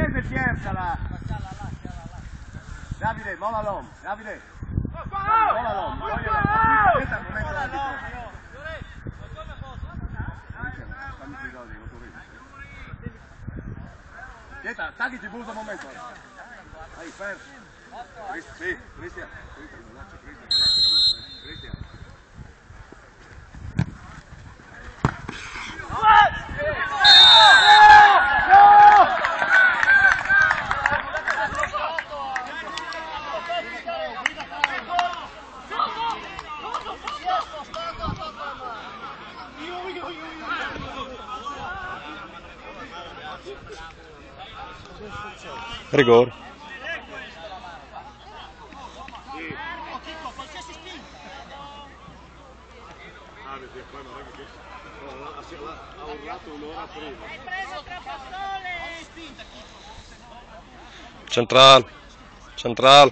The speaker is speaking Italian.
Prende Pierza là. Davide, mola l'uomo. Davide. Mola l'uomo. Questo è il momento della difesa. Pieta, tagliati pure un momento. Vai, fermo. Sì, Cristian. Cristian. Rigore. Ha urlato un'ora prima. Hai preso tre pastole! Central.